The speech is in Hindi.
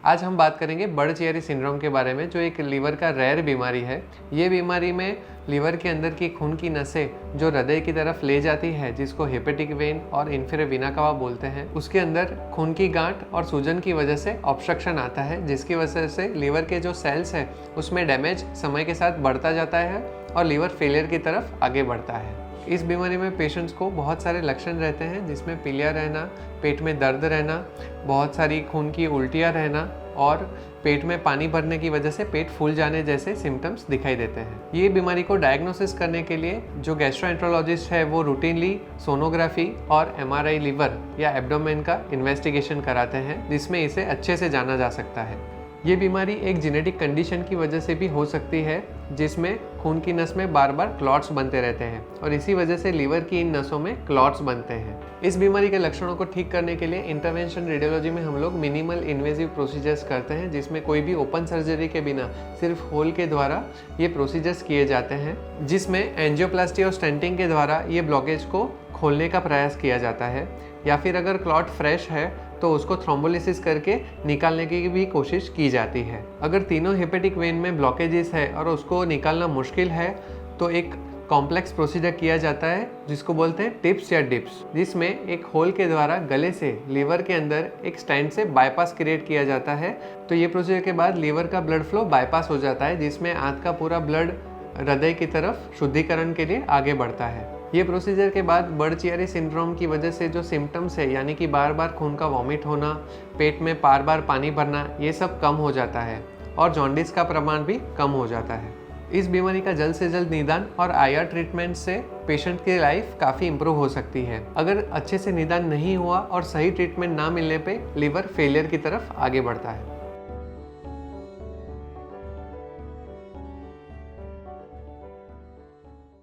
आज हम बात करेंगे बर्ड-चियरी सिंड्रोम के बारे में, जो एक लीवर का रेयर बीमारी है। ये बीमारी में लीवर के अंदर की खून की नसें जो हृदय की तरफ ले जाती है, जिसको हेपेटिक वेन और इंफीरियर वेना कावा बोलते हैं, उसके अंदर खून की गांठ और सूजन की वजह से ऑब्स्ट्रक्शन आता है, जिसकी वजह से लीवर के जो सेल्स हैं उसमें डैमेज समय के साथ बढ़ता जाता है और लीवर फेलियर की तरफ आगे बढ़ता है। इस बीमारी में पेशेंट्स को बहुत सारे लक्षण रहते हैं, जिसमें पीलिया रहना, पेट में दर्द रहना, बहुत सारी खून की उल्टियाँ रहना और पेट में पानी भरने की वजह से पेट फूल जाने जैसे सिम्टम्स दिखाई देते हैं। ये बीमारी को डायग्नोसिस करने के लिए जो गैस्ट्रोएंटरोलॉजिस्ट है वो रूटीनली सोनोग्राफी और MRI लीवर या एब्डोमेन का इन्वेस्टिगेशन कराते हैं, जिसमें इसे अच्छे से जाना जा सकता है। ये बीमारी एक जेनेटिक कंडीशन की वजह से भी हो सकती है, जिसमें खून की नस में बार बार क्लॉट्स बनते रहते हैं और इसी वजह से लीवर की इन नसों में क्लॉट्स बनते हैं। इस बीमारी के लक्षणों को ठीक करने के लिए इंटरवेंशन रेडियोलॉजी में हम लोग मिनिमल इन्वेजिव प्रोसीजर्स करते हैं, जिसमें कोई भी ओपन सर्जरी के बिना सिर्फ होल के द्वारा ये प्रोसीजर्स किए जाते हैं, जिसमें एंजियोप्लास्टी और स्टेंटिंग के द्वारा ये ब्लॉकेज को खोलने का प्रयास किया जाता है, या फिर अगर क्लॉट फ्रेश है तो उसको थ्रोम्बोलिसिस करके निकालने की भी कोशिश की जाती है। अगर तीनों हेपेटिक वेन में ब्लॉकेजेस है और उसको निकालना मुश्किल है तो एक कॉम्प्लेक्स प्रोसीजर किया जाता है, जिसको बोलते हैं टिप्स या डिप्स, जिसमें एक होल के द्वारा गले से लीवर के अंदर एक स्टेंट से बाईपास क्रिएट किया जाता है। तो ये प्रोसीजर के बाद लीवर का ब्लड फ्लो बाईपास हो जाता है, जिसमें आंत का पूरा ब्लड हृदय की तरफ शुद्धिकरण के लिए आगे बढ़ता है। ये प्रोसीजर के बाद बर्ड-चियरी सिंड्रोम की वजह से जो सिम्टम्स है, यानी कि बार बार खून का वॉमिट होना, पेट में बार बार पानी भरना, ये सब कम हो जाता है और जॉन्डिस का प्रमाण भी कम हो जाता है। इस बीमारी का जल्द से जल्द निदान और IR ट्रीटमेंट से पेशेंट की लाइफ काफ़ी इंप्रूव हो सकती है। अगर अच्छे से निदान नहीं हुआ और सही ट्रीटमेंट ना मिलने पे लीवर फेलियर की तरफ आगे बढ़ता है।